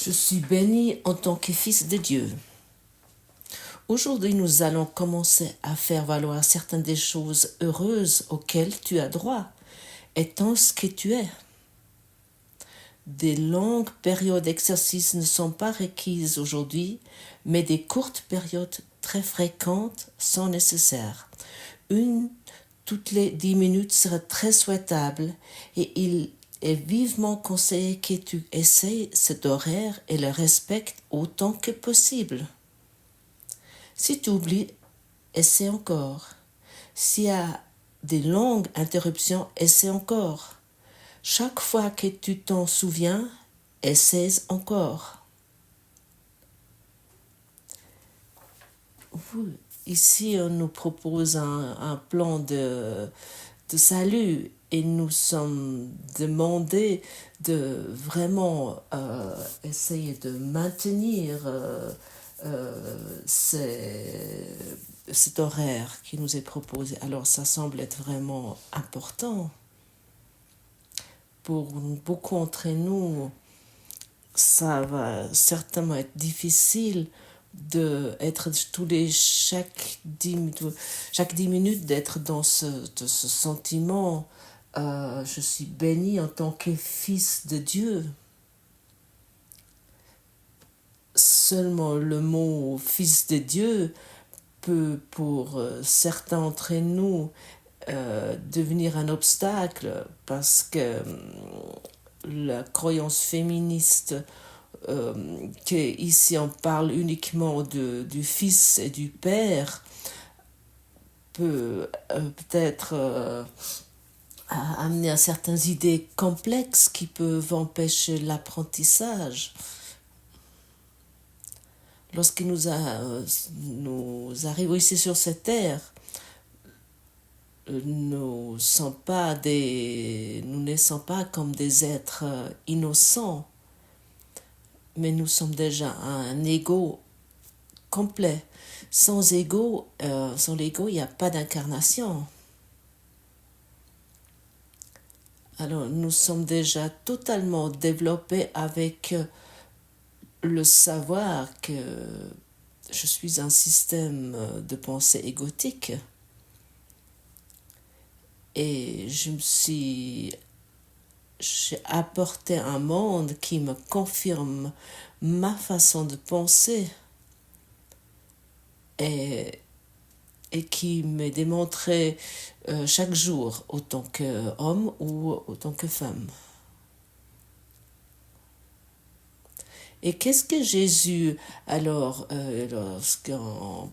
Je suis béni en tant que fils de Dieu. Aujourd'hui, nous allons commencer à faire valoir certaines des choses heureuses auxquelles tu as droit, étant ce que tu es. Des longues périodes d'exercice ne sont pas requises aujourd'hui, mais des courtes périodes très fréquentes sont nécessaires. Une toutes les 10 minutes serait très souhaitable et il est vivement conseillé que tu essayes cet horaire et le respectes autant que possible. Si tu oublies, essaie encore. S'il y a des longues interruptions, essaie encore. Chaque fois que tu t'en souviens, essaie encore. Ici, on nous propose un plan de salut et nous sommes demandés de vraiment essayer de maintenir cet horaire qui nous est proposé. Alors ça semble être vraiment important. Pour beaucoup d'entre nous, ça va certainement être difficile d'être chaque 10 minutes d'être dans ce sentiment je suis béni en tant que fils de Dieu. Seulement le mot fils de Dieu peut pour certains d'entre nous devenir un obstacle parce que la croyance féministe qu'ici on parle uniquement du fils et du père peut peut-être amener à certaines idées complexes qui peuvent empêcher l'apprentissage. Lorsque nous arrivons ici sur cette terre, nous ne sommes pas comme des êtres innocents, mais nous sommes déjà un ego complet. Sans l'ego, il n'y a pas d'incarnation. Alors, nous sommes déjà totalement développés avec le savoir que je suis un système de pensée égotique. Et j'ai apporté un monde qui me confirme ma façon de penser et qui me démontrait chaque jour autant qu'homme ou autant que femme. Et qu'est-ce que Jésus, alors, lorsqu'on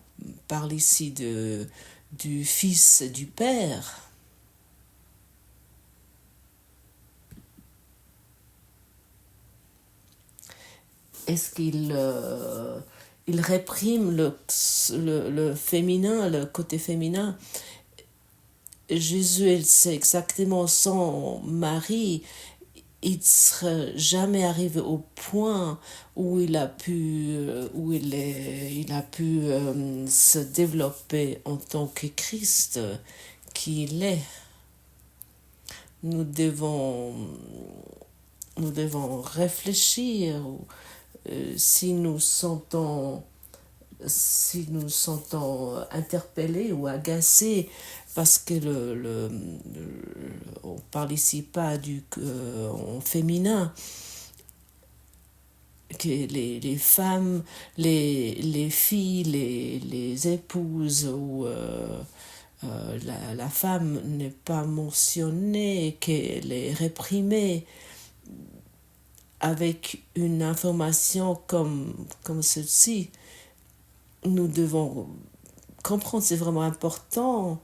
parle ici du Fils du Père, est-ce qu'il il réprime le féminin, le côté féminin? Jésus, c'est exactement son mari. Il ne serait jamais arrivé au point où il a pu se développer en tant que Christ qu'il est. Nous devons réfléchir si nous sentons interpellés ou agacés parce que on parle ici pas en féminin, que les femmes, les filles, les épouses ou la femme n'est pas mentionnée, qu'elle est réprimée avec une information comme ceci. Nous devons comprendre, c'est vraiment important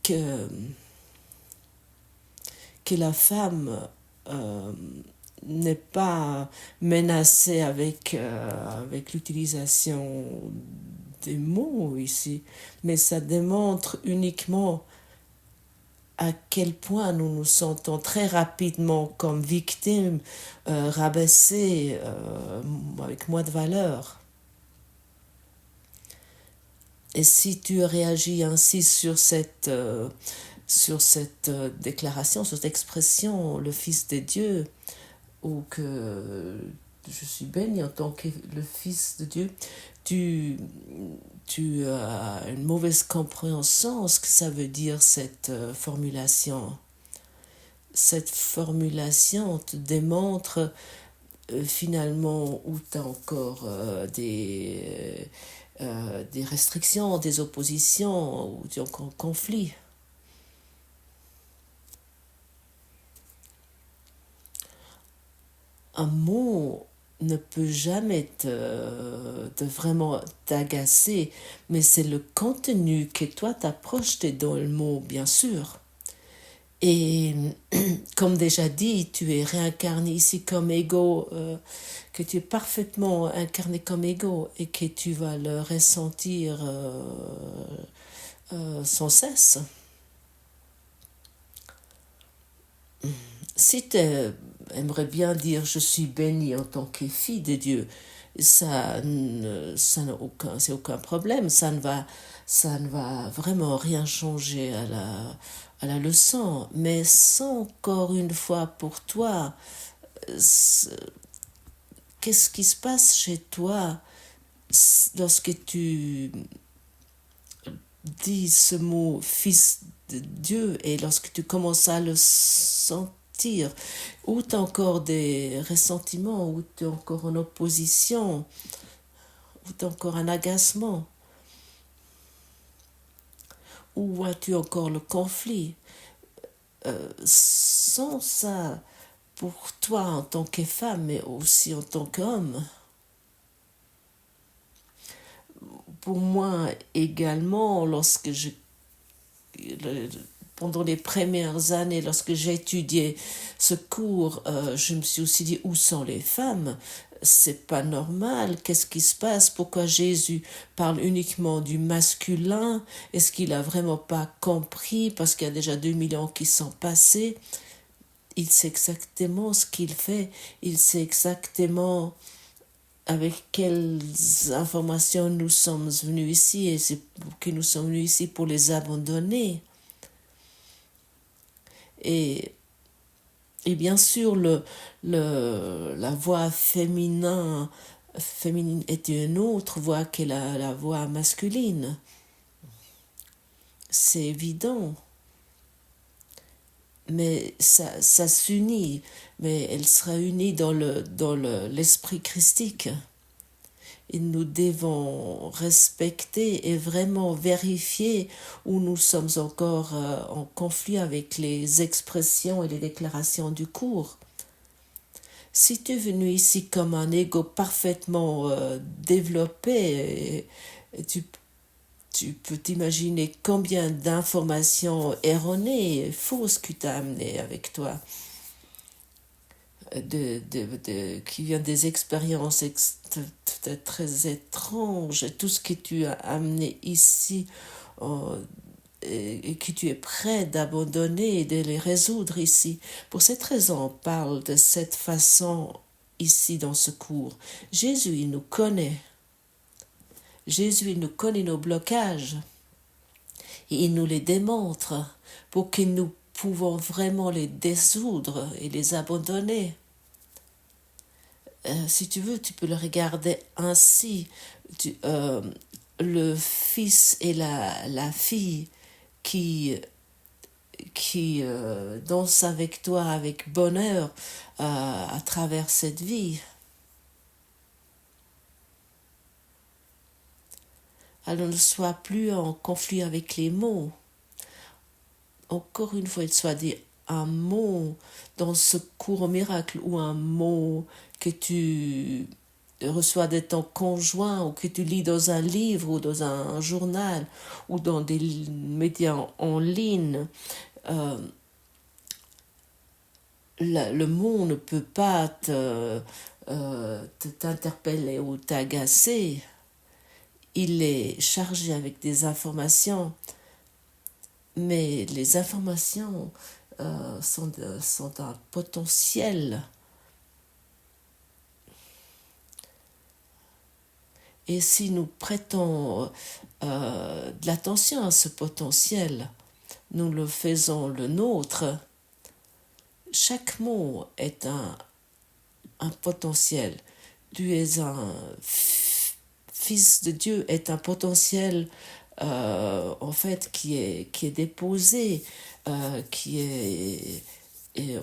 que la femme n'est pas menacée avec l'utilisation des mots ici, mais ça démontre uniquement à quel point nous nous sentons très rapidement comme victimes, rabaissées, avec moins de valeur. Et si tu réagis ainsi sur cette déclaration, sur cette expression, le Fils de Dieu, ou que je suis béni en tant que le Fils de Dieu, tu as une mauvaise compréhension de ce que ça veut dire cette formulation. Cette formulation te démontre finalement où tu as encore des restrictions, des oppositions, où tu es encore en conflit. Un mot ne peut jamais te vraiment t'agacer, mais c'est le contenu que toi t'approches dans le mot, bien sûr. Et comme déjà dit, tu es réincarné ici comme ego, que tu es parfaitement incarné comme ego et que tu vas le ressentir sans cesse. Si tu aimerais bien dire je suis béni en tant que fille de Dieu, ça n'a aucun problème, ça ne va vraiment rien changer à la leçon, mais sans encore une fois pour toi, qu'est-ce qui se passe chez toi lorsque tu dis ce mot fils de Dieu et lorsque tu commences à le sentir, ou tu as encore des ressentiments, ou tu es encore en opposition, ou tu as encore un agacement, ou as-tu encore le conflit. Sans ça, pour toi en tant que femme, mais aussi en tant qu'homme, pour moi également, pendant les premières années, lorsque j'ai étudié ce cours, je me suis aussi dit, où sont les femmes? C'est pas normal, qu'est-ce qui se passe? Pourquoi Jésus parle uniquement du masculin? Est-ce qu'il a vraiment pas compris? Parce qu'il y a déjà 2000 ans qui sont passés. Il sait exactement ce qu'il fait, il sait exactement avec quelles informations nous sommes venus ici, et c'est que nous sommes venus ici pour les abandonner. Et bien sûr, la voix féminine est une autre voix que la voix masculine. C'est évident. Mais ça s'unit, mais elle sera unie dans l'esprit christique. Et nous devons respecter et vraiment vérifier où nous sommes encore en conflit avec les expressions et les déclarations du cours. Si tu es venu ici comme un ego parfaitement développé, tu peux t'imaginer combien d'informations erronées et fausses que tu as amenées avec toi, qui viennent des expériences très étranges, tout ce que tu as amené ici et que tu es prêt d'abandonner et de les résoudre ici. Pour cette raison, on parle de cette façon ici dans ce cours. Jésus, il nous connaît. Jésus, il nous connaît nos blocages et il nous les démontre pour que nous pouvons vraiment les dissoudre et les abandonner. Si tu veux, tu peux le regarder ainsi. Le fils et la fille qui dansent avec toi avec bonheur à travers cette vie. Alors ne sois plus en conflit avec les mots. Encore une fois, il soit dit un mot dans ce cours au miracle ou un mot que tu reçois de ton conjoint ou que tu lis dans un livre ou dans un journal ou dans des médias en ligne. Le mot ne peut pas t'interpeller ou t'agacer. Il est chargé avec des informations, mais les informations sont un potentiel. Et si nous prêtons de l'attention à ce potentiel, nous le faisons le nôtre, chaque mot est un potentiel. Tu es un fils de Dieu, est un potentiel en fait qui est déposé, est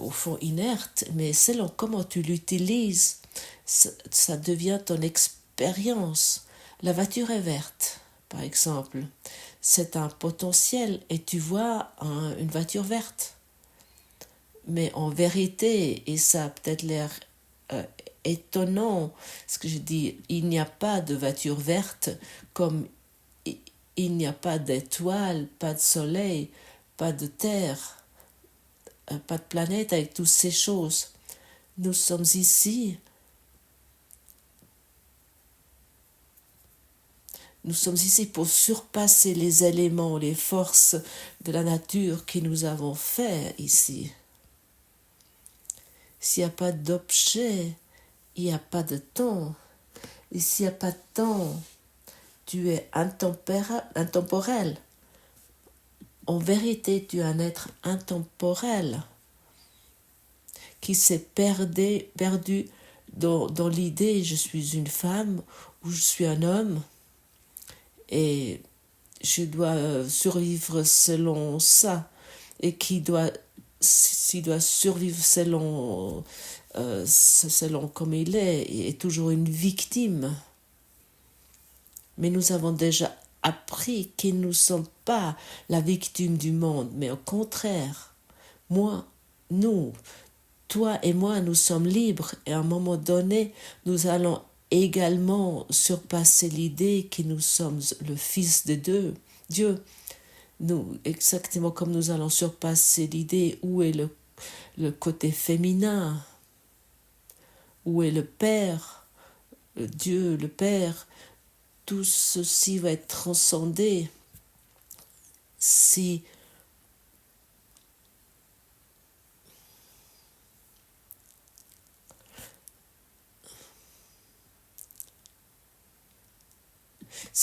au fond inerte, mais selon comment tu l'utilises, ça devient ton expérience. La voiture est verte, par exemple. C'est un potentiel et tu vois une voiture verte. Mais en vérité, et ça a peut-être l'air étonnant, ce que je dis, il n'y a pas de voiture verte comme il n'y a pas d'étoiles, pas de soleil, pas de terre, pas de planète avec toutes ces choses. Nous sommes ici. Nous sommes ici pour surpasser les éléments, les forces de la nature que nous avons fait ici. S'il n'y a pas d'objet, il n'y a pas de temps. Et s'il n'y a pas de temps, tu es intemporel. En vérité, tu es un être intemporel qui s'est perdu dans l'idée je suis une femme ou je suis un homme et je dois survivre selon ça et s'il doit survivre selon comme il est toujours une victime. Mais nous avons déjà appris que nous ne sommes pas la victime du monde, mais au contraire, toi et moi, nous sommes libres et à un moment donné, nous allons également surpasser l'idée que nous sommes le Fils de Dieu. Nous, exactement comme nous allons surpasser l'idée où est le côté féminin, où est le Père, Dieu, le Père. Tout ceci va être transcendé si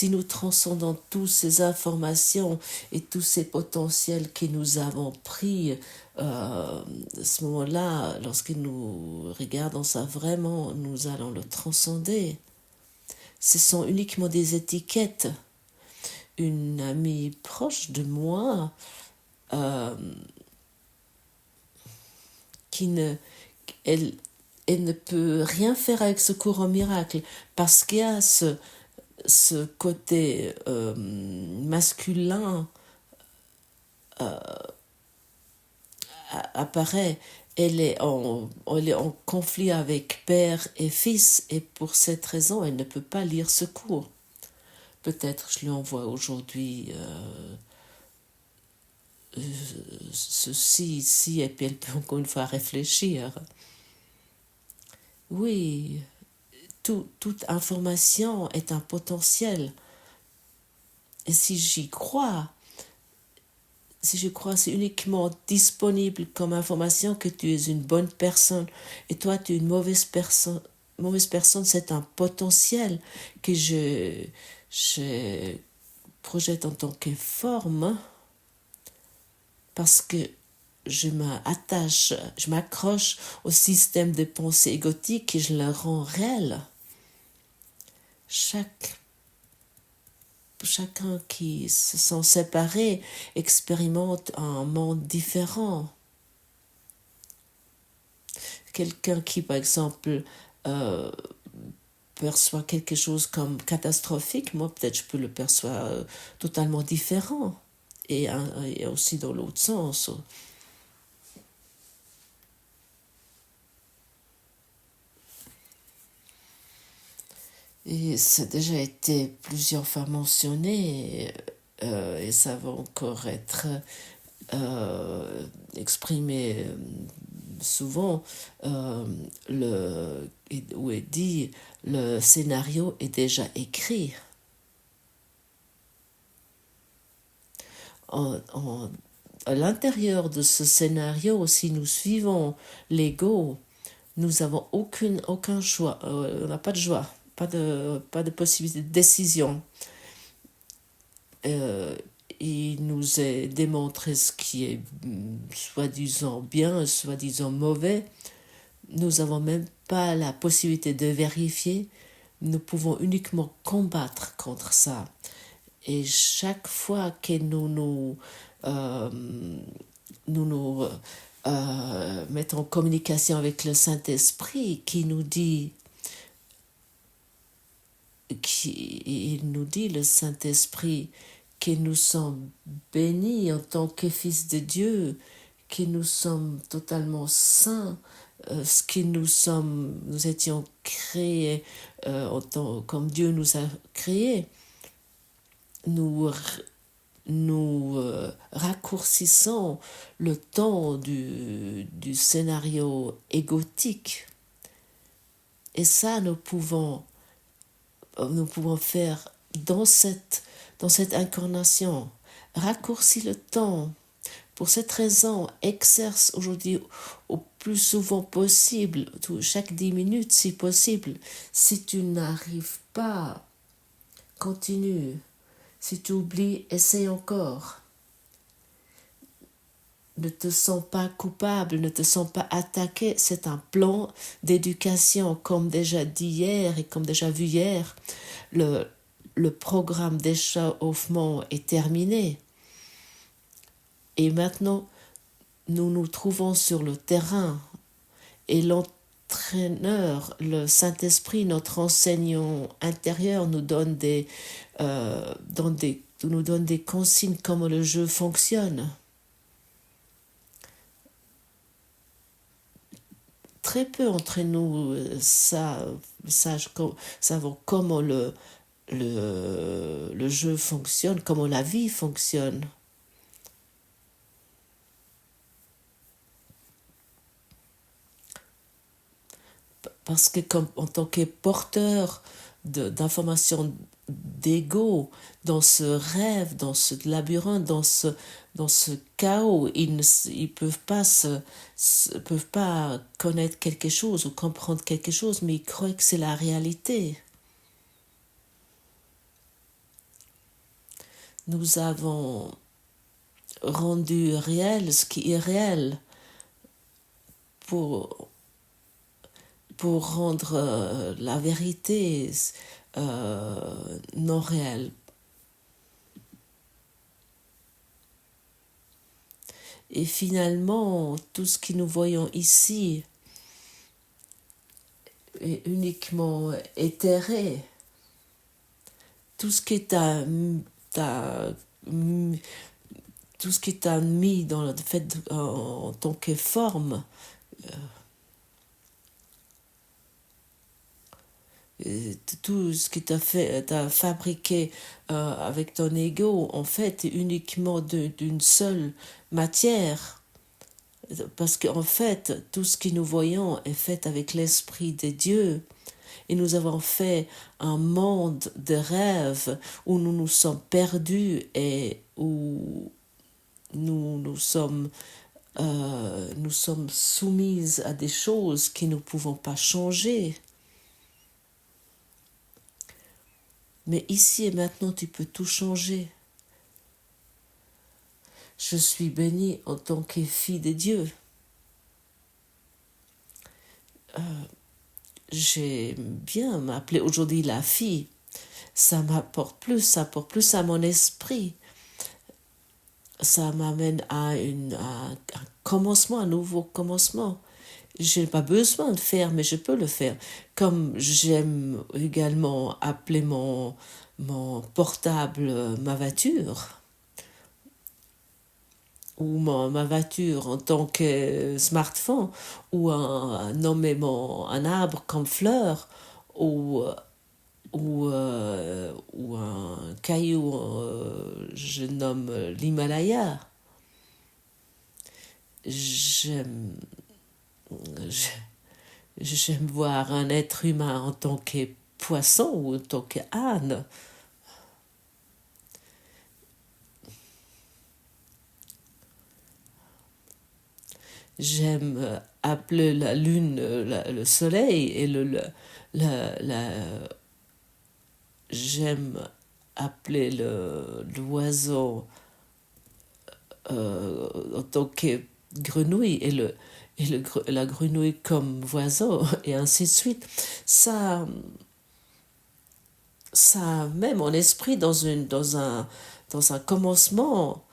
nous transcendons toutes ces informations et tous ces potentiels que nous avons pris, à ce moment-là, lorsque nous regardons ça vraiment, nous allons le transcender. Ce sont uniquement des étiquettes. Une amie proche de moi elle ne peut rien faire avec ce courant miracle parce qu'il y a ce côté masculin apparaît. Elle est en conflit avec père et fils et pour cette raison, elle ne peut pas lire ce cours. Peut-être je lui envoie aujourd'hui ceci, ici, et puis elle peut encore une fois réfléchir. Oui, toute information est un potentiel. Et si j'y crois, c'est uniquement disponible comme information que tu es une bonne personne et toi tu es une mauvaise personne. Mauvaise personne, c'est un potentiel que je projette en tant que forme parce que je m'accroche au système de pensée égotique et je le rends réel. Chacun qui se sent séparé expérimente un monde différent. Quelqu'un qui, par exemple, perçoit quelque chose comme catastrophique, moi peut-être je peux le percevoir totalement différent et aussi dans l'autre sens. Et ça a déjà été plusieurs fois mentionné et ça va encore être exprimé souvent où est dit le scénario est déjà écrit. À l'intérieur de ce scénario, si nous suivons l'ego, nous n'avons aucun choix, on n'a pas de joie, pas de possibilité de décision. Il nous est démontré ce qui est soi-disant bien, soi-disant mauvais, Nous n'avons même pas la possibilité de vérifier. Nous pouvons uniquement combattre contre ça. Et chaque fois que euh, nous mettons en communication avec le Saint-Esprit qui nous dit, il nous dit, le Saint-Esprit, que nous sommes bénis en tant que fils de Dieu, que nous sommes totalement saints, ce que nous étions créés comme Dieu nous a créés. Nous raccourcissons le temps du scénario égotique. Et ça, nous pouvons faire dans cette incarnation, raccourcir le temps. Pour cette raison, exerce aujourd'hui au plus souvent possible, chaque 10 minutes si possible. Si tu n'arrives pas, continue. Si tu oublies, essaye encore. Ne te sens pas coupable, ne te sens pas attaqué. C'est un plan d'éducation, comme déjà dit hier et comme déjà vu hier. Le programme d'échauffement est terminé. Et maintenant, nous nous trouvons sur le terrain et l'entraîneur, le Saint-Esprit, notre enseignant intérieur, nous donne des consignes comment le jeu fonctionne. Très peu d'entre nous savons comment le jeu fonctionne, comment la vie fonctionne. Parce que en tant que porteur d'informations d'ego, dans ce rêve, dans ce labyrinthe, dans ce chaos, ils ne peuvent pas connaître quelque chose ou comprendre quelque chose, mais ils croient que c'est la réalité. Nous avons rendu réel ce qui est réel pour rendre la vérité non réelle. Et finalement, tout ce que nous voyons ici est uniquement éthéré. Tout ce qui t'a mis dans le fait en tant que forme, tout ce que t'as fabriqué avec ton ego, en fait, est uniquement d'une seule matière. Parce qu'en fait, tout ce que nous voyons est fait avec l'Esprit de Dieu. Et nous avons fait un monde de rêves où nous nous sommes perdus et où nous sommes soumises à des choses que nous ne pouvons pas changer. Mais ici et maintenant, tu peux tout changer. Je suis bénie en tant que fille de Dieu. J'aime bien m'appeler aujourd'hui la fille. Ça m'apporte plus à mon esprit. Ça m'amène à un commencement, un nouveau commencement. Je n'ai pas besoin de faire, mais je peux le faire. Comme j'aime également appeler mon portable ma voiture, ou ma voiture en tant que smartphone, ou nommer un arbre comme fleur, ou un caillou, je nomme l'Himalaya. J'aime voir un être humain en tant que poisson ou en tant qu'âne. J'aime appeler la lune le soleil et j'aime appeler l'oiseau en tant que grenouille la grenouille comme oiseau, et ainsi de suite. Ça met mon esprit dans un commencement.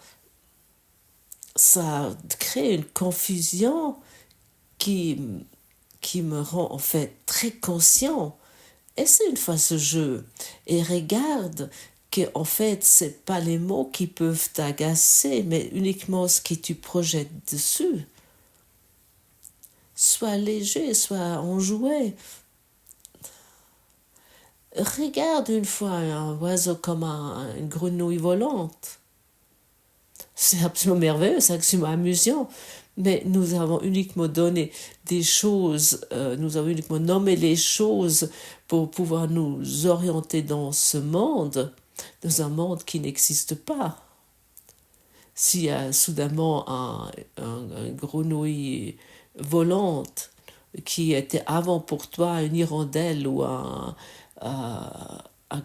Ça crée une confusion qui me rend en fait très conscient. Essaie une fois ce jeu et regarde que en fait c'est pas les mots qui peuvent t'agacer, mais uniquement ce que tu projettes dessus. Sois léger, sois enjoué. Regarde une fois un oiseau comme une grenouille volante. C'est absolument merveilleux, c'est absolument amusant. Mais nous avons uniquement donné des choses, nous avons uniquement nommé les choses pour pouvoir nous orienter dans un monde qui n'existe pas. S'il y a soudainement un grenouille volante qui était avant pour toi une hirondelle ou un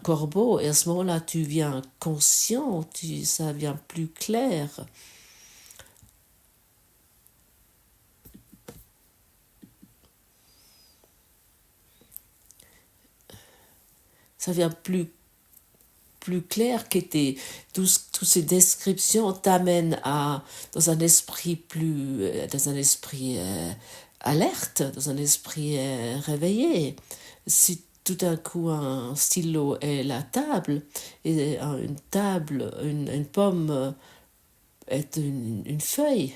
corbeau, et à ce moment-là tu viens conscient, ça devient plus clair. Ça devient plus clair que toutes ces descriptions t'amènent dans un esprit alerte, dans un esprit réveillé. Si tout d'un coup un stylo est la table, et une pomme est une feuille,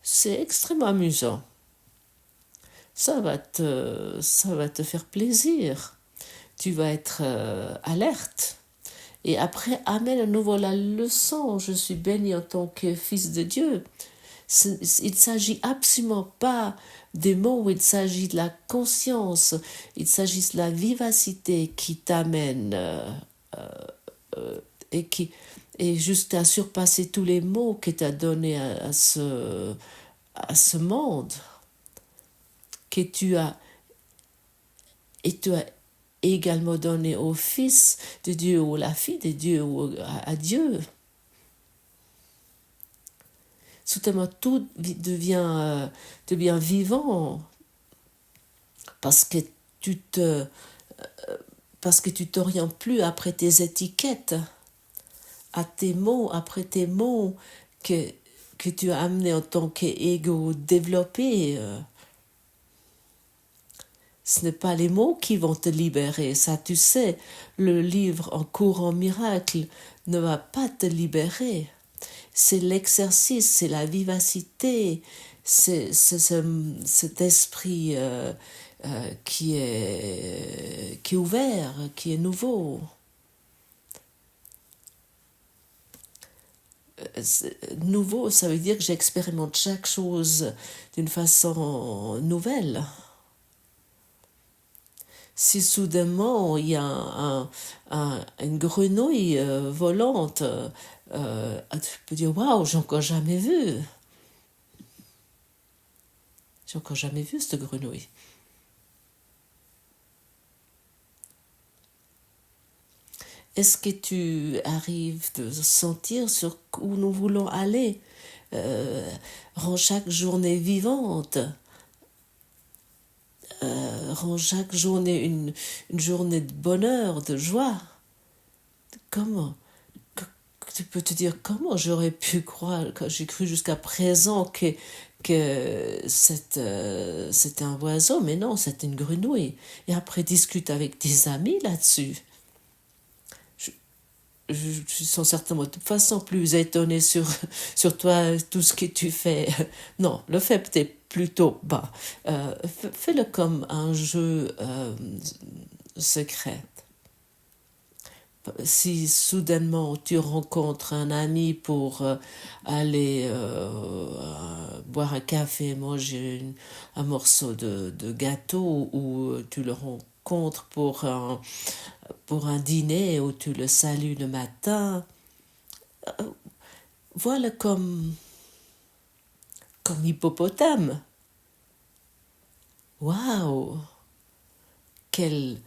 c'est extrêmement amusant. Ça va te faire plaisir. Tu vas être alerte. Et après, amène à nouveau la leçon. Je suis béni en tant que fils de Dieu. Il ne s'agit absolument pas des mots, il s'agit de la conscience, il s'agit de la vivacité qui t'amène et juste à surpasser tous les mots que tu as donnés à ce monde que tu as également donné au Fils de Dieu ou la fille de Dieu ou à Dieu. Soudainement, tout devient vivant parce que tu t'orientes plus après tes étiquettes, après tes mots que tu as amenés en tant qu'ego développé. Ce n'est pas les mots qui vont te libérer, ça tu sais. Le livre En courant miracle ne va pas te libérer. C'est l'exercice, c'est la vivacité, c'est cet esprit qui est ouvert, qui est nouveau. Nouveau, ça veut dire que j'expérimente chaque chose d'une façon nouvelle. Si soudainement il y a une grenouille volante, tu peux dire waouh, j'ai encore jamais vu. J'ai encore jamais vu cette grenouille. Est-ce que tu arrives de sentir sur où nous voulons aller? Rends chaque journée vivante. Rends chaque journée une journée de bonheur, de joie. Comment? Tu peux te dire comment j'aurais pu croire, j'ai cru jusqu'à présent que c'était un oiseau, mais non, c'était une grenouille. Et après, discute avec tes amis là-dessus. Je suis certainement de toute façon plus étonnée sur toi, tout ce que tu fais. Non, le fais peut-être plutôt bas. Fais-le comme un jeu secret. Si soudainement tu rencontres un ami pour aller boire un café, manger un morceau de gâteau, ou tu le rencontres pour un dîner où tu le salues le matin, voilà comme hippopotame. Waouh! Quel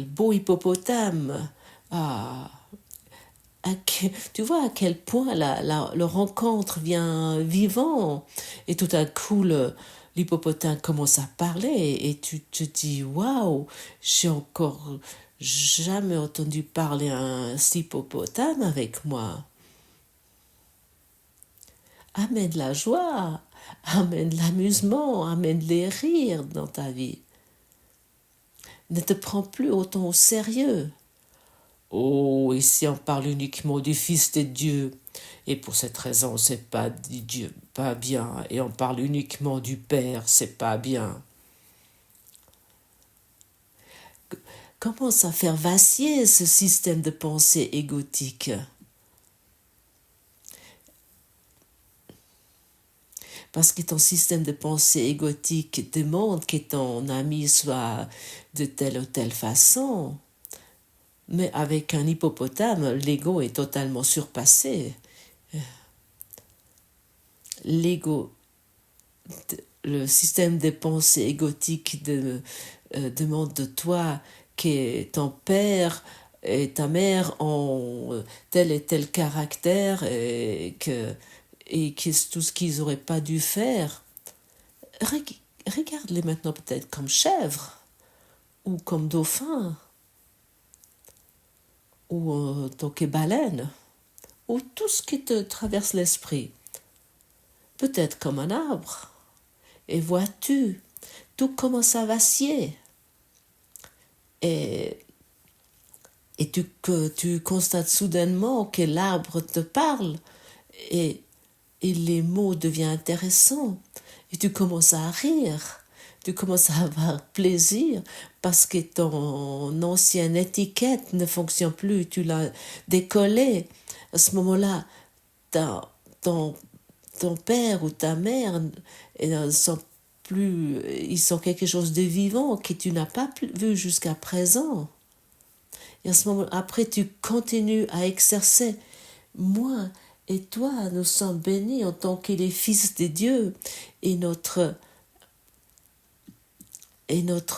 beau hippopotame! Ah, tu vois à quel point le rencontre vient vivant et tout à coup l'hippopotame commence à parler et tu te dis waouh, j'ai encore jamais entendu parler un hippopotame avec moi. Amène la joie, amène l'amusement, amène les rires dans ta vie. Ne te prends plus autant au sérieux. Oh, ici on parle uniquement du Fils de Dieu. Et pour cette raison, c'est pas dit Dieu, pas bien. Et on parle uniquement du Père, c'est pas bien. Commence à faire vaciller ce système de pensée égotique. Parce que ton système de pensée égotique demande que ton ami soit de telle ou telle façon. Mais avec un hippopotame, l'ego est totalement surpassé. L'ego, le système de pensée égotique demande de toi que ton père et ta mère ont tel et tel caractère et que tout ce qu'ils n'auraient pas dû faire. Regarde-les maintenant peut-être comme chèvres ou comme dauphins ou donc baleines ou tout ce qui te traverse l'esprit. Peut-être comme un arbre. Et vois-tu, tout commence à vaciller. Et tu constates soudainement que l'arbre te parle et les mots deviennent intéressants. Et tu commences à rire. Tu commences à avoir plaisir parce que ton ancienne étiquette ne fonctionne plus. Tu l'as décollée. À ce moment-là, ton père ou ta mère ils sont quelque chose de vivant que tu n'as pas vu jusqu'à présent. Et à ce moment, après, tu continues à exercer. Moi et toi, nous sommes bénis en tant que les fils de Dieu. Et notre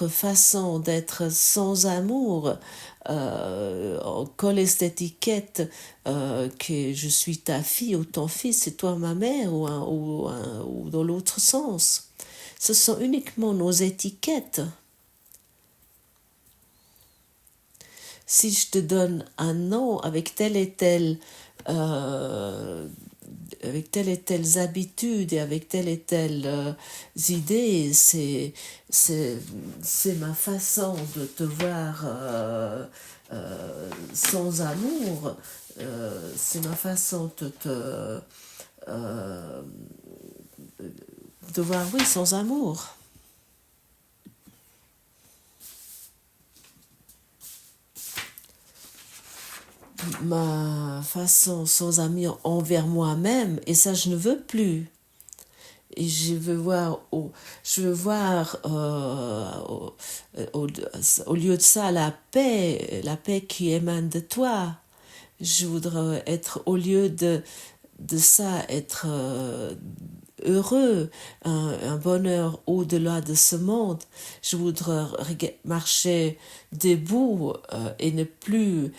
façon d'être sans amour, on colle cette étiquette que je suis ta fille ou ton fils, c'est toi ma mère, ou dans l'autre sens. Ce sont uniquement nos étiquettes. Si je te donne un nom avec telle et telle habitudes et avec telle et telle idées, c'est ma façon de te voir sans amour, c'est ma façon de voir, oui, sans amour. Ma façon sans amour envers moi-même, et ça je ne veux plus. Et je veux voir au lieu de ça la paix qui émane de toi. Je voudrais être, au lieu de ça, être heureux, un bonheur au-delà de ce monde. Je voudrais marcher debout et ne plus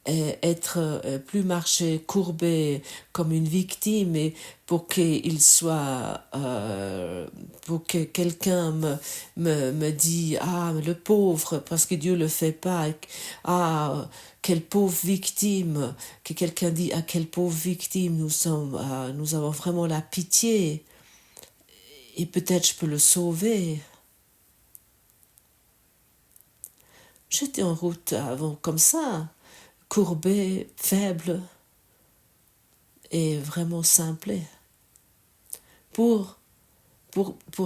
être plus marcher courbé comme une victime, et pour qu'il soit pour que quelqu'un me dit ah le pauvre parce que Dieu le fait pas, ah quelle pauvre victime, que quelqu'un dit ah quelle pauvre victime, nous avons vraiment la pitié et peut-être je peux le sauver. J'étais en route avant comme ça, courbé, faible et vraiment simplé. Pour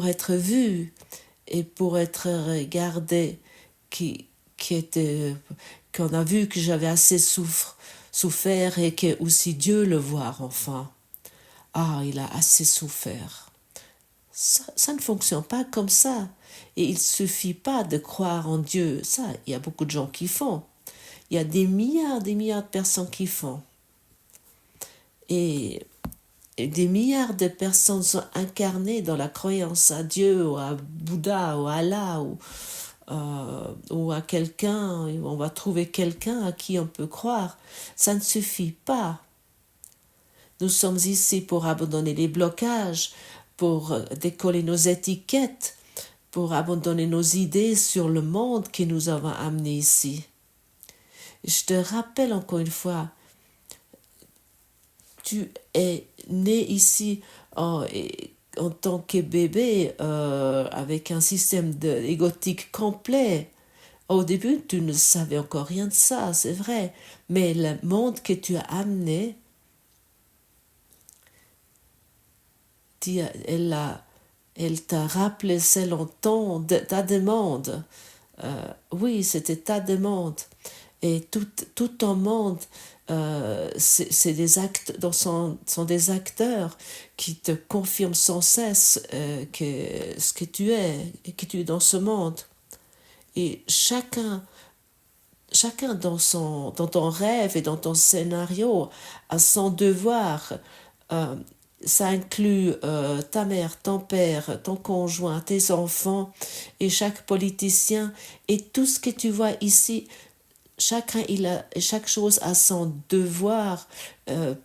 être vu et pour être regardé, qu'on a vu que j'avais assez souffert et que aussi Dieu le voit enfin. Ah, il a assez souffert. Ça ne fonctionne pas comme ça. Et il ne suffit pas de croire en Dieu. Ça, il y a beaucoup de gens qui font. Il y a des milliards de personnes qui font. Et des milliards de personnes sont incarnées dans la croyance à Dieu, ou à Bouddha, ou à Allah, ou ou à quelqu'un, on va trouver quelqu'un à qui on peut croire. Ça ne suffit pas. Nous sommes ici pour abandonner les blocages, pour décoller nos étiquettes, pour abandonner nos idées sur le monde qui nous avons amenés ici. Je te rappelle encore une fois, tu es né ici en tant que bébé avec un système égotique complet. Au début, tu ne savais encore rien de ça, c'est vrai, mais le monde que tu as amené, elle t'a rappelé selon ta demande. Oui, c'était ta demande. Et tout ton monde, c'est des actes, sont des acteurs qui te confirment sans cesse ce que tu es et que tu es dans ce monde. Et chacun dans ton rêve et dans ton scénario a son devoir. Ça inclut ta mère, ton père, ton conjoint, tes enfants et chaque politicien et tout ce que tu vois ici. Chaque chose a son devoir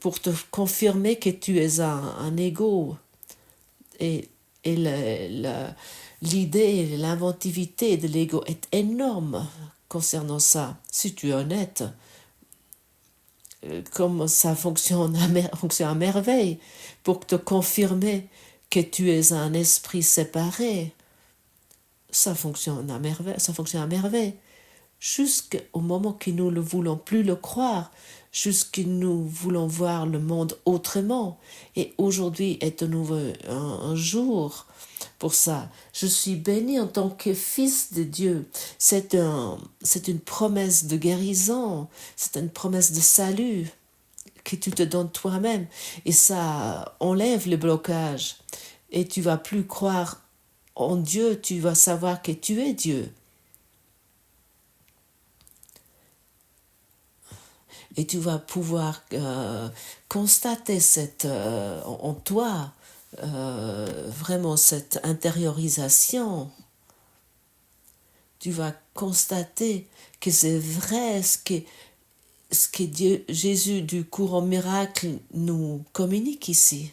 pour te confirmer que tu es un ego. Et l'idée, l'inventivité de l'ego est énorme concernant ça, si tu es honnête. Comme ça fonctionne à merveille pour te confirmer que tu es un esprit séparé. Ça fonctionne à merveille. Jusqu'au moment que nous ne voulons plus le croire, jusqu'à nous voulons voir le monde autrement. Et aujourd'hui est de nouveau un jour pour ça. Je suis béni en tant que fils de Dieu. C'est une promesse de guérison, c'est une promesse de salut que tu te donnes toi-même. Et ça enlève le blocage. Et tu vas plus croire en Dieu, tu vas savoir que tu es Dieu. Et tu vas pouvoir constater en toi vraiment cette intériorisation. Tu vas constater que c'est vrai ce que Jésus du courant miracle nous communique ici.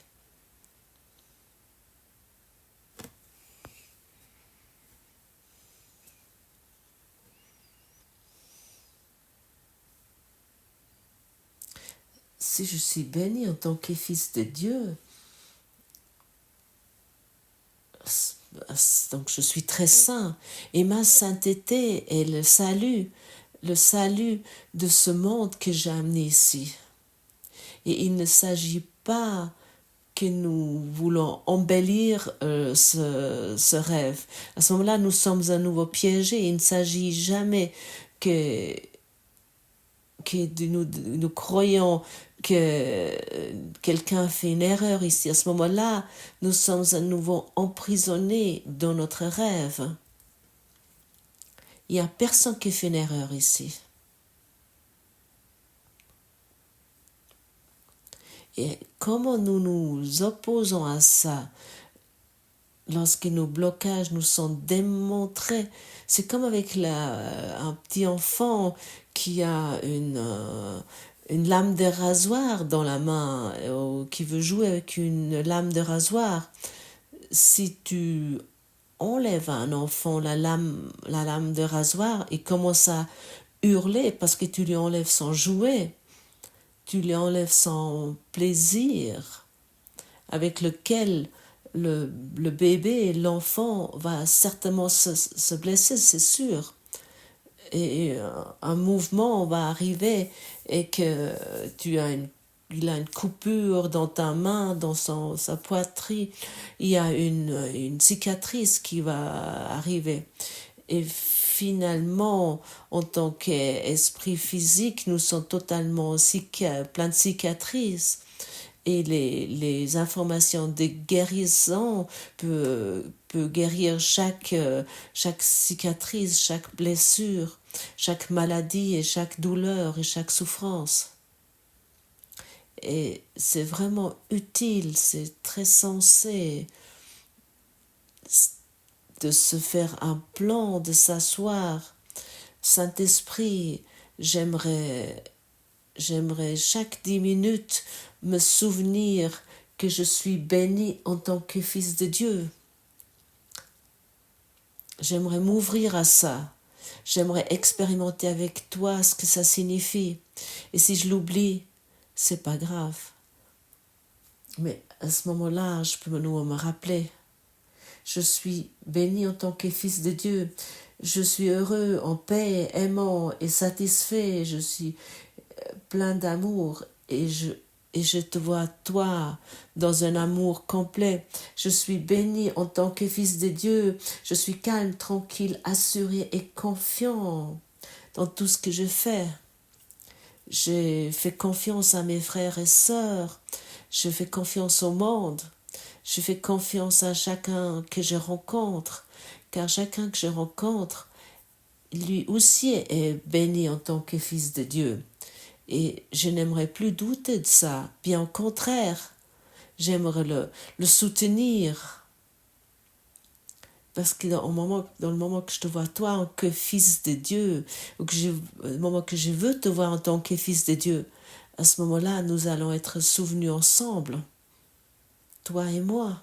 Si je suis béni en tant que fils de Dieu, donc je suis très saint, et ma sainteté est le salut de ce monde que j'ai amené ici. Et il ne s'agit pas que nous voulons embellir ce rêve. À ce moment-là, nous sommes à nouveau piégés. Il ne s'agit jamais que nous croyons que quelqu'un fait une erreur ici. À ce moment-là, nous sommes à nouveau emprisonnés dans notre rêve. Il n'y a personne qui fait une erreur ici. Et comment nous nous opposons à ça lorsque nos blocages nous sont démontrés? C'est comme avec un petit enfant qui a une lame de rasoir dans la main, ou qui veut jouer avec une lame de rasoir. Si tu enlèves à un enfant la lame de rasoir, il commence à hurler parce que tu lui enlèves son jouet. Tu lui enlèves son plaisir avec lequel le bébé, l'enfant va certainement se blesser, c'est sûr. Et un mouvement va arriver et que il a une coupure dans ta main, dans sa poitrine, il y a une cicatrice qui va arriver. Et finalement, en tant qu'esprit physique, nous sommes totalement plein de cicatrices. Et les informations de guérison peut guérir chaque cicatrice, chaque blessure, chaque maladie et chaque douleur et chaque souffrance. Et c'est vraiment utile, c'est très sensé. de se faire un plan, de s'asseoir. Saint-Esprit, j'aimerais chaque 10 minutes me souvenir que je suis béni en tant que fils de Dieu. J'aimerais m'ouvrir à ça. J'aimerais expérimenter avec toi ce que ça signifie. Et si je l'oublie, c'est pas grave. Mais à ce moment-là, je peux me rappeler. Je suis béni en tant que fils de Dieu. Je suis heureux, en paix, aimant et satisfait. Je suis plein d'amour et je te vois, toi, dans un amour complet. Je suis béni en tant que fils de Dieu. Je suis calme, tranquille, assuré et confiant dans tout ce que je fais. Je fais confiance à mes frères et sœurs. Je fais confiance au monde. Je fais confiance à chacun que je rencontre, car chacun que je rencontre, lui aussi est béni en tant que fils de Dieu. Et je n'aimerais plus douter de ça. Bien au contraire, j'aimerais le soutenir. Parce que dans le moment que je te vois toi en que fils de Dieu, ou le moment que je veux te voir en tant que fils de Dieu, à ce moment-là, nous allons être souvenus ensemble, toi et moi.